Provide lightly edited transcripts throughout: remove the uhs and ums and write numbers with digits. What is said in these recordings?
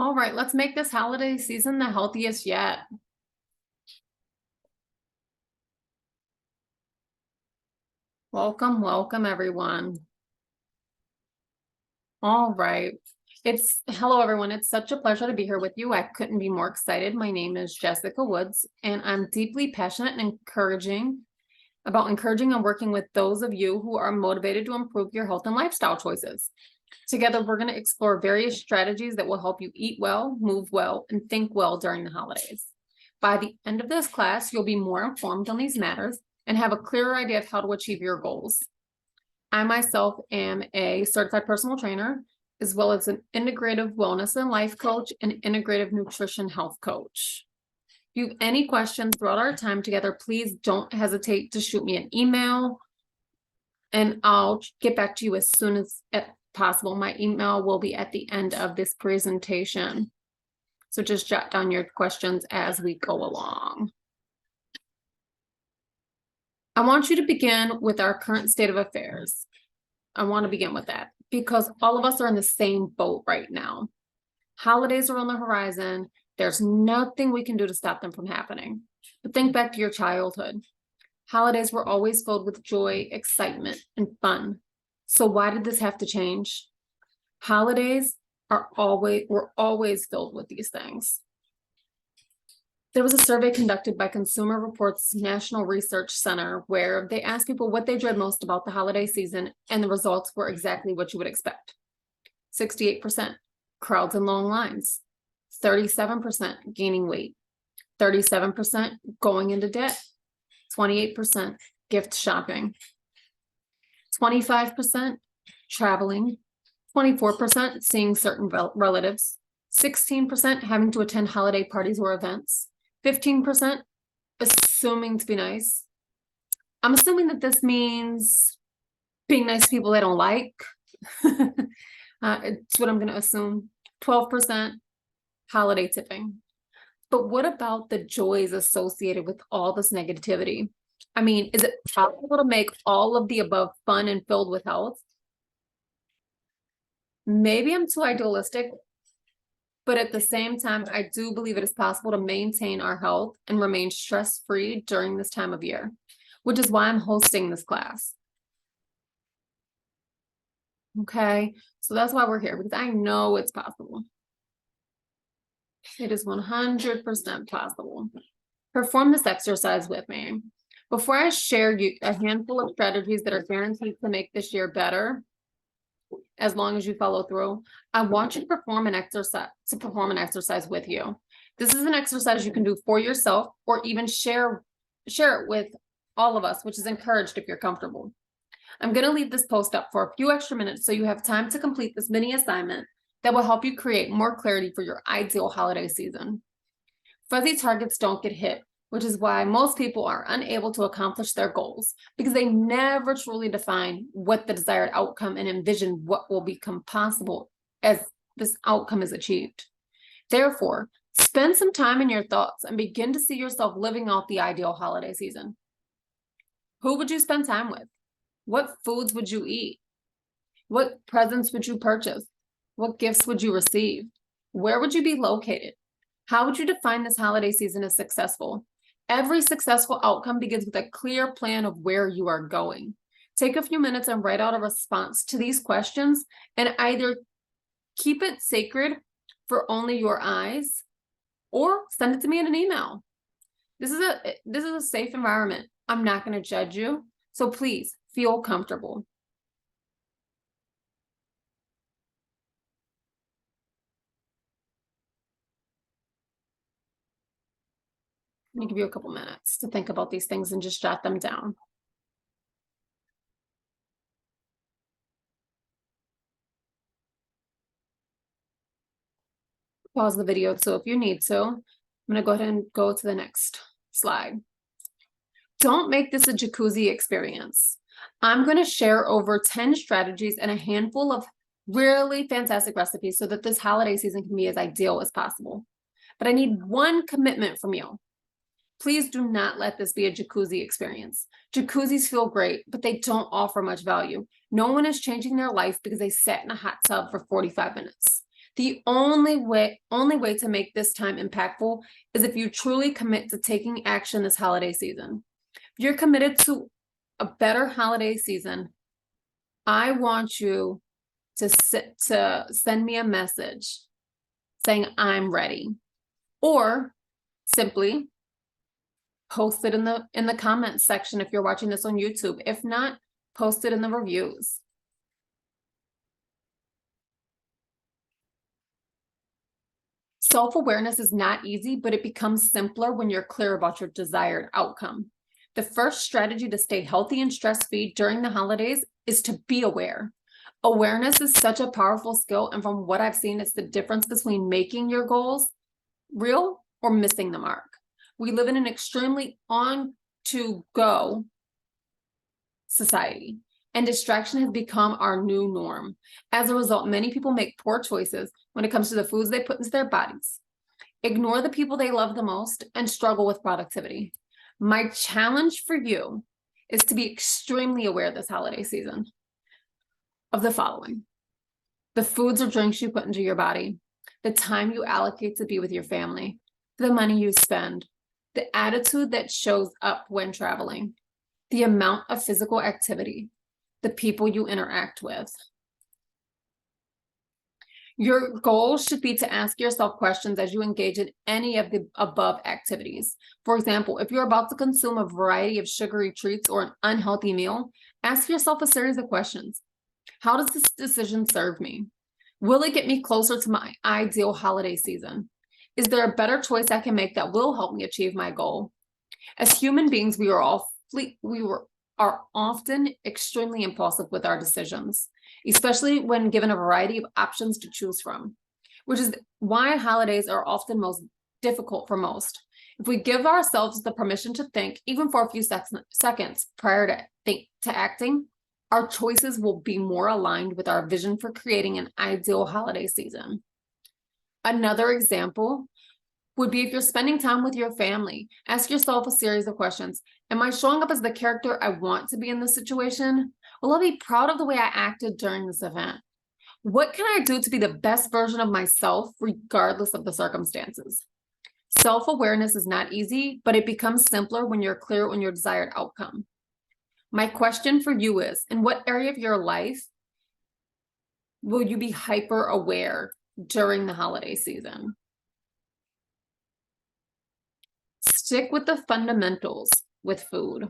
All right, let's make this holiday season the healthiest yet. Welcome, everyone. All right. Hello, everyone. It's such a pleasure to be here with you. I couldn't be more excited. My name is Jessica Woods, and I'm deeply passionate and encouraging and working with those of you who are motivated to improve your health and lifestyle choices. Together, we're going to explore various strategies that will help you eat well, move well, and think well during the holidays. By the end of this class, you'll be more informed on these matters and have a clearer idea of how to achieve your goals. I myself am a certified personal trainer, as well as an integrative wellness and life coach and integrative nutrition health coach. If you have any questions throughout our time together, please don't hesitate to shoot me an email and I'll get back to you as soon as possible. My email will be at the end of this presentation. So just jot down your questions as we go along. I want you to begin with our current state of affairs. I want to begin with that because all of us are in the same boat right now. Holidays are on the horizon. There's nothing we can do to stop them from happening. But think back to your childhood. Holidays were always filled with joy, excitement, and fun. So why did this have to change? Holidays were always filled with these things. There was a survey conducted by Consumer Reports National Research Center where they asked people what they dread most about the holiday season, and the results were exactly what you would expect. 68%, crowds and long lines. 37%, gaining weight. 37%, going into debt. 28%, gift shopping. 25%, traveling. 24%, seeing certain relatives. 16%, having to attend holiday parties or events. 15%, assuming to be nice. I'm assuming that this means being nice to people they don't like. It's what I'm going to assume. 12%, holiday tipping. But what about the joys associated with all this negativity? I mean, is it possible to make all of the above fun and filled with health? Maybe I'm too idealistic, but at the same time, I do believe it is possible to maintain our health and remain stress-free during this time of year, which is why I'm hosting this class. Okay, so that's why we're here, because I know it's possible. It is 100% possible. Perform this exercise with me. Before I share you a handful of strategies that are guaranteed to make this year better, as long as you follow through, I want you to perform an exercise with you. This is an exercise you can do for yourself or even share it with all of us, which is encouraged if you're comfortable. I'm going to leave this post up for a few extra minutes so you have time to complete this mini assignment that will help you create more clarity for your ideal holiday season. Fuzzy targets don't get hit, which is why most people are unable to accomplish their goals because they never truly define what the desired outcome and envision what will become possible as this outcome is achieved. Therefore, spend some time in your thoughts and begin to see yourself living out the ideal holiday season. Who would you spend time with? What foods would you eat? What presents would you purchase? What gifts would you receive? Where would you be located? How would you define this holiday season as successful? Every successful outcome begins with a clear plan of where you are going. Take a few minutes and write out a response to these questions and either keep it sacred for only your eyes or send it to me in an email. This is a safe environment. I'm not going to judge you, so please feel comfortable. Let me give you a couple minutes to think about these things and just jot them down. Pause the video so if you need to. I'm going to go ahead and go to the next slide. Don't make this a jacuzzi experience. I'm going to share over 10 strategies and a handful of really fantastic recipes so that this holiday season can be as ideal as possible. But I need one commitment from you. Please do not let this be a jacuzzi experience. Jacuzzis feel great, but they don't offer much value. No one is changing their life because they sat in a hot tub for 45 minutes. The only way to make this time impactful is if you truly commit to taking action this holiday season. If you're committed to a better holiday season, I want you to send me a message saying I'm ready, or simply post it in the comments section if you're watching this on YouTube. If not, post it in the reviews. Self-awareness is not easy, but it becomes simpler when you're clear about your desired outcome. The first strategy to stay healthy and stress-free during the holidays is to be aware. Awareness is such a powerful skill, and from what I've seen, it's the difference between making your goals real or missing the mark. We live in an extremely on-to-go society, and distraction has become our new norm. As a result, many people make poor choices when it comes to the foods they put into their bodies, ignore the people they love the most, and struggle with productivity. My challenge for you is to be extremely aware this holiday season of the following: the foods or drinks you put into your body, the time you allocate to be with your family, the money you spend, the attitude that shows up when traveling, the amount of physical activity, the people you interact with. Your goal should be to ask yourself questions as you engage in any of the above activities. For example, if you're about to consume a variety of sugary treats or an unhealthy meal, ask yourself a series of questions. How does this decision serve me? Will it get me closer to my ideal holiday season? Is there a better choice I can make that will help me achieve my goal? As human beings, we are often extremely impulsive with our decisions, especially when given a variety of options to choose from, which is why holidays are often most difficult for most. If we give ourselves the permission to think, even for a few seconds prior to acting, our choices will be more aligned with our vision for creating an ideal holiday season. Another example would be if you're spending time with your family, ask yourself a series of questions. Am I showing up as the character I want to be in this situation? Will I be proud of the way I acted during this event? What can I do to be the best version of myself, regardless of the circumstances? Self-awareness is not easy, but it becomes simpler when you're clear on your desired outcome. My question for you is, in what area of your life will you be hyper aware during the holiday season? Stick with the fundamentals with food.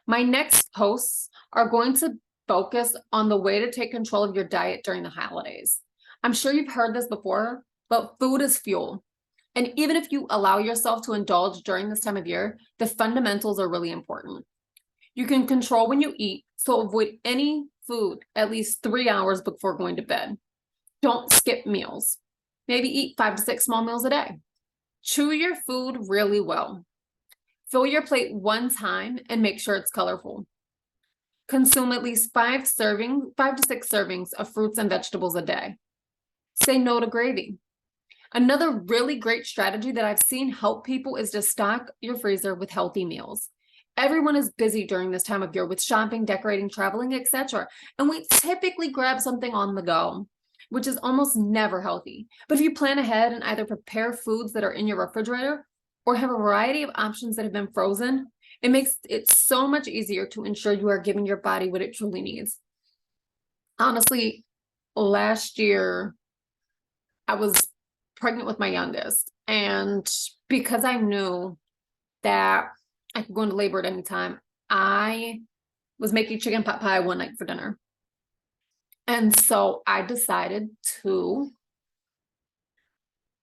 My next posts are going to focus on the way to take control of your diet during the holidays. I'm sure you've heard this before, but food is fuel. And even if you allow yourself to indulge during this time of year, the fundamentals are really important. You can control when you eat, so avoid any food at least 3 hours before going to bed. Don't skip meals. Maybe eat 5 to 6 small meals a day. Chew your food really well. Fill your plate one time and make sure it's colorful. Consume at least 5 to 6 servings of fruits and vegetables a day. Say no to gravy. Another really great strategy that I've seen help people is to stock your freezer with healthy meals. Everyone is busy during this time of year with shopping, decorating, traveling, etc. And we typically grab something on the go, which is almost never healthy. But if you plan ahead and either prepare foods that are in your refrigerator or have a variety of options that have been frozen, it makes it so much easier to ensure you are giving your body what it truly needs. Honestly, last year, I was pregnant with my youngest, and because I knew that I could go into labor at any time, I was making chicken pot pie one night for dinner. And so I decided to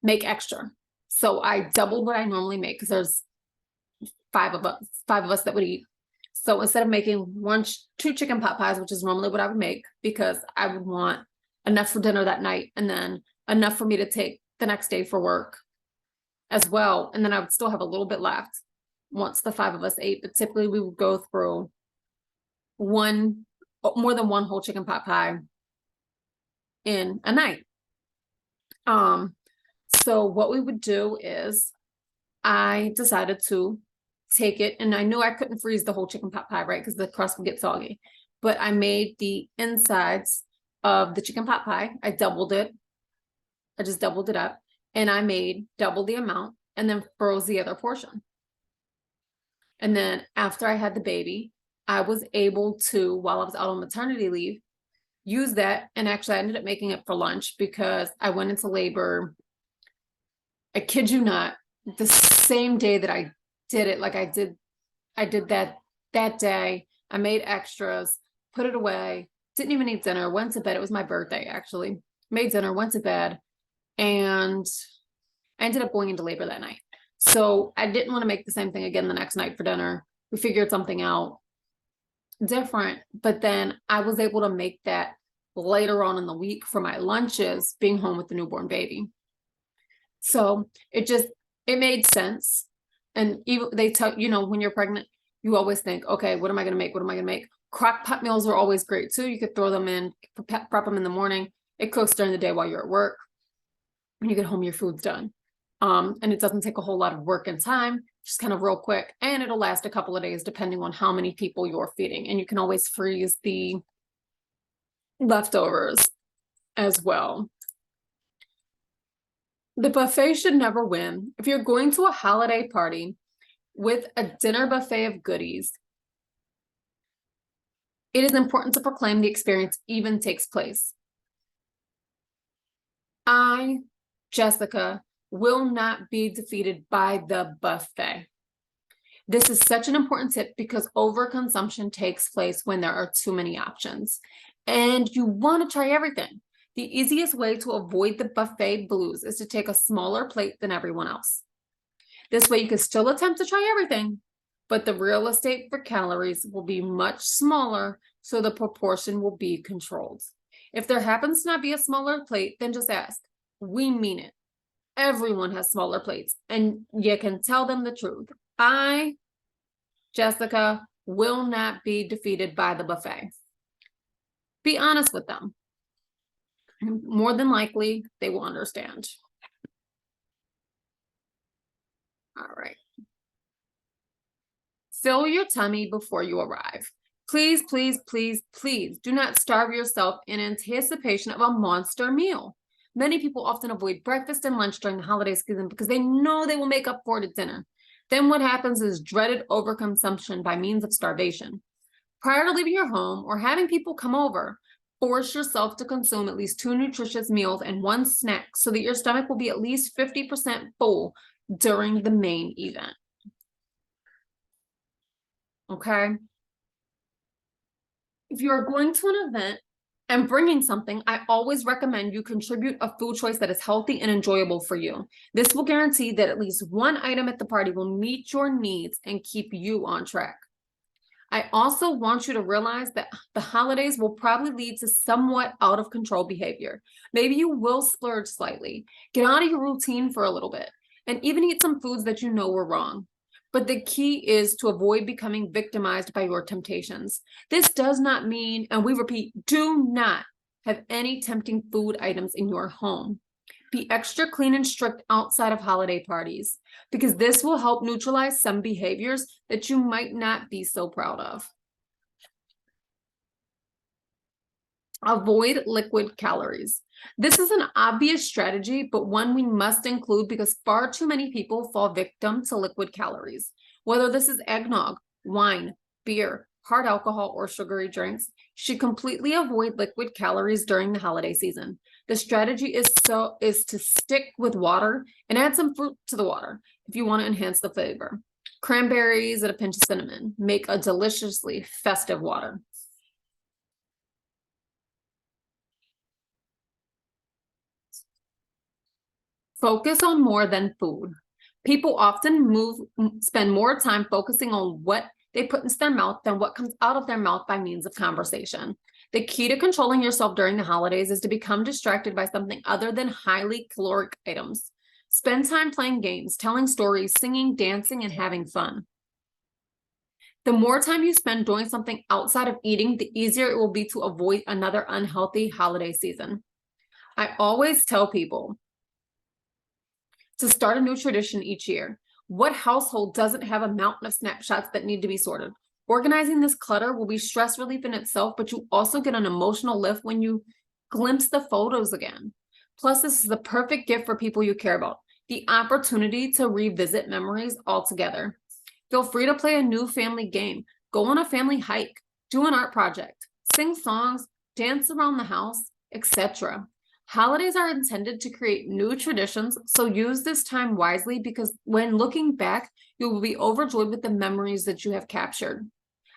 make extra. So I doubled what I normally make because there's five of us that would eat. So instead of making 2 chicken pot pies, which is normally what I would make, because I would want enough for dinner that night and then enough for me to take the next day for work as well. And then I would still have a little bit left once the 5 of us ate. But typically we would go through more than one whole chicken pot pie in a night. So what we would do is I decided to take it, and I knew I couldn't freeze the whole chicken pot pie, right? Because the crust would get soggy. But I made the insides of the chicken pot pie. I doubled it. I just doubled it up and I made double the amount and then froze the other portion. And then after I had the baby, I was able to, while I was out on maternity leave, use that. And actually I ended up making it for lunch because I went into labor, I kid you not, the same day that I did it. Like I did that day. I made extras, put it away, didn't even eat dinner, went to bed. It was my birthday, actually. Made dinner, went to bed, and I ended up going into labor that night. So I didn't want to make the same thing again the next night for dinner. We figured something out different, but then I was able to make that later on in the week for my lunches, being home with the newborn baby. So it made sense. And even they tell, when you're pregnant, you always think, okay, what am I going to make? What am I going to make? Crock pot meals are always great too. You could throw them in, prep them in the morning. It cooks during the day while you're at work. When you get home, your food's done. And it doesn't take a whole lot of work and time, just kind of real quick. And it'll last a couple of days depending on how many people you're feeding. And you can always freeze the leftovers as well. The buffet should never win. If you're going to a holiday party with a dinner buffet of goodies, it is important to proclaim the experience even takes place. I, Jessica, will not be defeated by the buffet. This is such an important tip because overconsumption takes place when there are too many options and you want to try everything. The easiest way to avoid the buffet blues is to take a smaller plate than everyone else. This way you can still attempt to try everything, but the real estate for calories will be much smaller, so the proportion will be controlled. If there happens to not be a smaller plate, then just ask. We mean it. Everyone has smaller plates, and you can tell them the truth. I, Jessica, will not be defeated by the buffet. Be honest with them. More than likely, they will understand. All right. Fill your tummy before you arrive. Please, please, please, please do not starve yourself in anticipation of a monster meal. Many people often avoid breakfast and lunch during the holiday season because they know they will make up for it at dinner. Then what happens is dreaded overconsumption by means of starvation. Prior to leaving your home or having people come over, force yourself to consume at least 2 nutritious meals and 1 snack so that your stomach will be at least 50% full during the main event. Okay? If you are going to an event and bringing something, I always recommend you contribute a food choice that is healthy and enjoyable for you. This will guarantee that at least one item at the party will meet your needs and keep you on track. I also want you to realize that the holidays will probably lead to somewhat out of control behavior. Maybe you will splurge slightly, get out of your routine for a little bit, and even eat some foods that you know were wrong. But the key is to avoid becoming victimized by your temptations. This does not mean, and we repeat, do not have any tempting food items in your home. Be extra clean and strict outside of holiday parties, because this will help neutralize some behaviors that you might not be so proud of. Avoid liquid calories. This is an obvious strategy, but one we must include because far too many people fall victim to liquid calories. Whether this is eggnog, wine, beer, hard alcohol, or sugary drinks, you should completely avoid liquid calories during the holiday season. The strategy is to stick with water and add some fruit to the water if you want to enhance the flavor. Cranberries and a pinch of cinnamon make a deliciously festive water. Focus on more than food. People often spend more time focusing on what they put into their mouth than what comes out of their mouth by means of conversation. The key to controlling yourself during the holidays is to become distracted by something other than highly caloric items. Spend time playing games, telling stories, singing, dancing, and having fun. The more time you spend doing something outside of eating, the easier it will be to avoid another unhealthy holiday season. I always tell people to start a new tradition each year. What household doesn't have a mountain of snapshots that need to be sorted? Organizing this clutter will be stress relief in itself, but you also get an emotional lift when you glimpse the photos again. Plus, this is the perfect gift for people you care about, the opportunity to revisit memories altogether. Feel free to play a new family game, go on a family hike, do an art project, sing songs, dance around the house, etc. Holidays are intended to create new traditions, so use this time wisely because when looking back, you will be overjoyed with the memories that you have captured.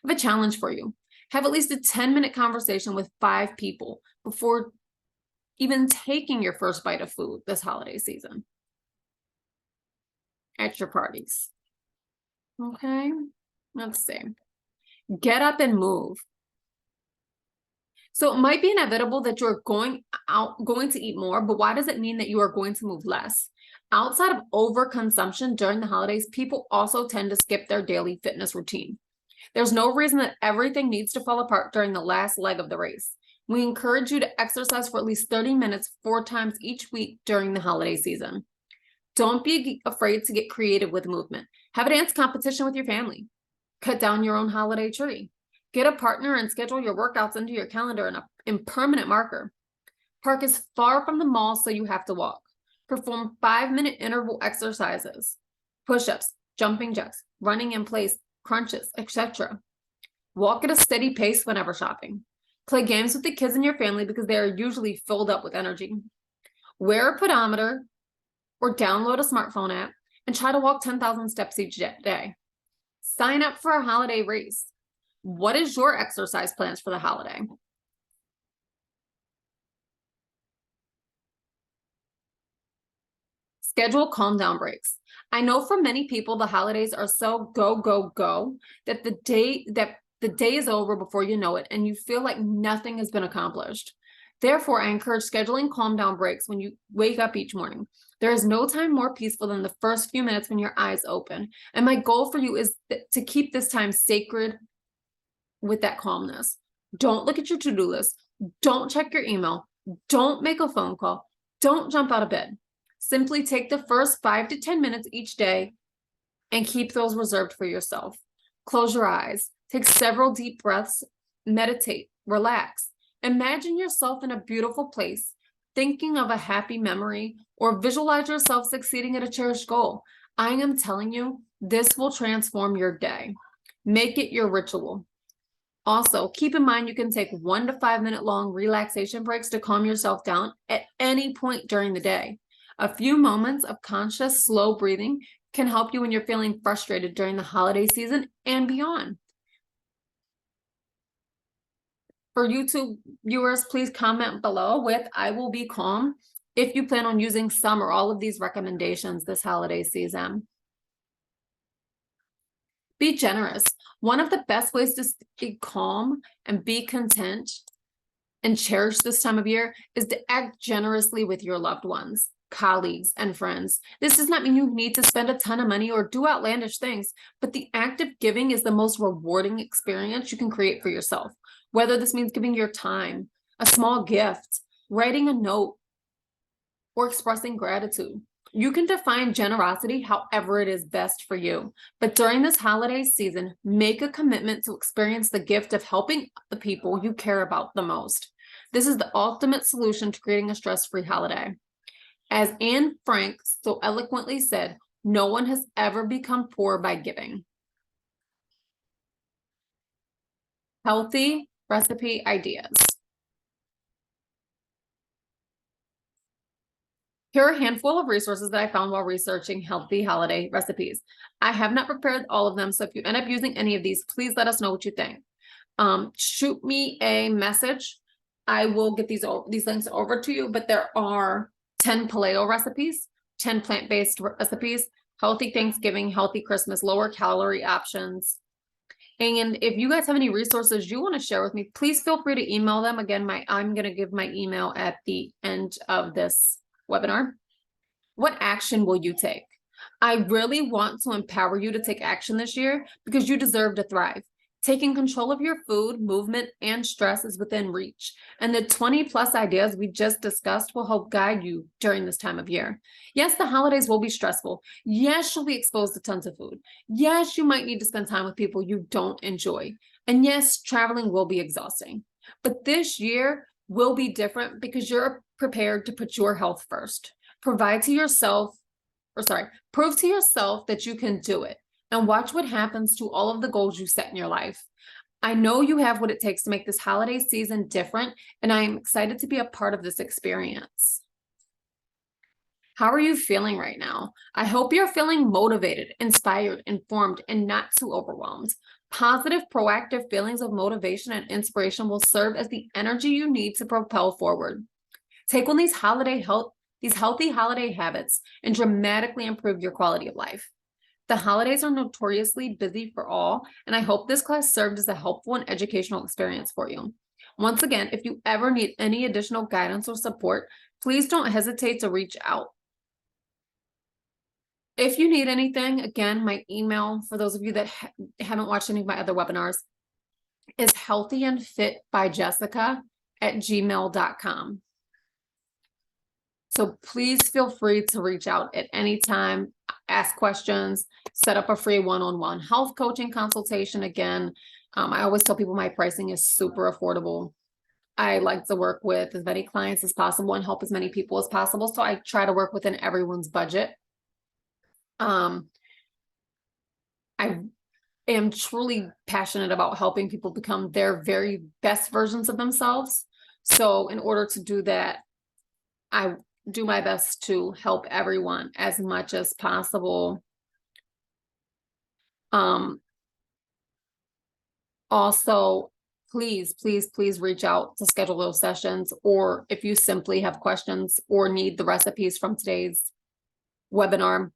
I have a challenge for you. Have at least a 10-minute conversation with 5 people before even taking your first bite of food this holiday season at your parties. Okay, let's see. Get up and move. So it might be inevitable that you're going to eat more, but why does it mean that you are going to move less? Outside of overconsumption during the holidays, people also tend to skip their daily fitness routine. There's no reason that everything needs to fall apart during the last leg of the race. We encourage you to exercise for at least 30 minutes 4 times each week during the holiday season. Don't be afraid to get creative with movement. Have a dance competition with your family. Cut down your own holiday tree. Get a partner and schedule your workouts into your calendar in permanent marker. Park is far from the mall, so you have to walk. Perform 5-minute interval exercises, push-ups, jumping jacks, running in place, crunches, etc. Walk at a steady pace whenever shopping. Play games with the kids in your family because they are usually filled up with energy. Wear a pedometer or download a smartphone app and try to walk 10,000 steps each day. Sign up for a holiday race. What is your exercise plans for the holiday? Schedule calm down breaks. I know for many people, the holidays are so go, go, go that the day is over before you know it, and you feel like nothing has been accomplished. Therefore, I encourage scheduling calm down breaks when you wake up each morning. There is no time more peaceful than the first few minutes when your eyes open. And my goal for you is to keep this time sacred with that calmness. Don't look at your to-do list. Don't check your email. Don't make a phone call. Don't jump out of bed. Simply take the first 5 to 10 minutes each day and keep those reserved for yourself. Close your eyes. Take several deep breaths. Meditate. Relax. Imagine yourself in a beautiful place, thinking of a happy memory, or visualize yourself succeeding at a cherished goal. I am telling you, this will transform your day. Make it your ritual. Also, keep in mind you can take 1 to 5 minute long relaxation breaks to calm yourself down at any point during the day. A few moments of conscious, slow breathing can help you when you're feeling frustrated during the holiday season and beyond. For YouTube viewers, please comment below with "I will be calm" if you plan on using some or all of these recommendations this holiday season. Be generous. One of the best ways to stay calm and be content and cherish this time of year is to act generously with your loved ones, colleagues, and friends. This does not mean you need to spend a ton of money or do outlandish things, but the act of giving is the most rewarding experience you can create for yourself. Whether this means giving your time, a small gift, writing a note, or expressing gratitude. You can define generosity however it is best for you. But during this holiday season, make a commitment to experience the gift of helping the people you care about the most. This is the ultimate solution to creating a stress-free holiday. As Anne Frank so eloquently said, no one has ever become poor by giving. Healthy recipe ideas. Here are a handful of resources that I found while researching healthy holiday recipes. I have not prepared all of them, so if you end up using any of these, please let us know what you think. Shoot me a message. I will get these links over to you, but there are 10 paleo recipes, 10 plant-based recipes, healthy Thanksgiving, healthy Christmas, lower calorie options. And if you guys have any resources you want to share with me, please feel free to email them. Again, I'm going to give my email at the end of this webinar. What action will you take? I really want to empower you to take action this year because you deserve to thrive. Taking control of your food, movement, and stress is within reach. And the 20+ ideas we just discussed will help guide you during this time of year. Yes, the holidays will be stressful. Yes, you'll be exposed to tons of food. Yes, you might need to spend time with people you don't enjoy. And yes, traveling will be exhausting. But this year, will be different because you're prepared to put your health first. Prove to yourself that you can do it, and watch what happens to all of the goals you set in your life. I know you have what it takes to make this holiday season different, and I am excited to be a part of this experience. How are you feeling right now? I hope you're feeling motivated, inspired, informed, and not too overwhelmed. Positive, proactive feelings of motivation and inspiration will serve as the energy you need to propel forward. Take on these healthy holiday habits and dramatically improve your quality of life. The holidays are notoriously busy for all, and I hope this class served as a helpful and educational experience for you. Once again, if you ever need any additional guidance or support, please don't hesitate to reach out. If you need anything, again, my email, for those of you that haven't watched any of my other webinars, is healthyandfitbyjessica@gmail.com. So please feel free to reach out at any time, ask questions, set up a free one-on-one health coaching consultation. Again, I always tell people my pricing is super affordable. I like to work with as many clients as possible and help as many people as possible. So I try to work within everyone's budget. I am truly passionate about helping people become their very best versions of themselves. So in order to do that, I do my best to help everyone as much as possible. Also, please reach out to schedule those sessions, or if you simply have questions or need the recipes from today's webinar.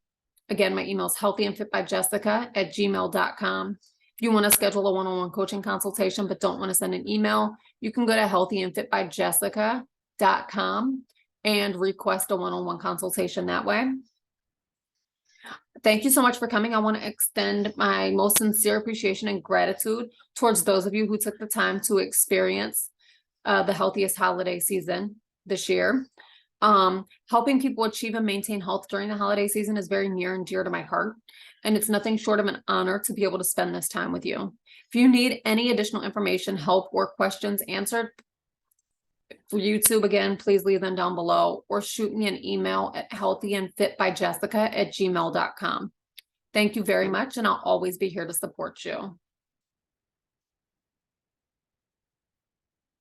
Again, my email is healthyandfitbyjessica@gmail.com. If you want to schedule a one-on-one coaching consultation but don't want to send an email, you can go to healthyandfitbyjessica.com and request a one-on-one consultation that way. Thank you so much for coming. I want to extend my most sincere appreciation and gratitude towards those of you who took the time to experience the healthiest holiday season this year. Helping people achieve and maintain health during the holiday season is very near and dear to my heart, and it's nothing short of an honor to be able to spend this time with you. If you need any additional information, help, or questions answered for YouTube, again, please leave them down below or shoot me an email at healthyandfitbyjessica@gmail.com. Thank you very much, and I'll always be here to support you.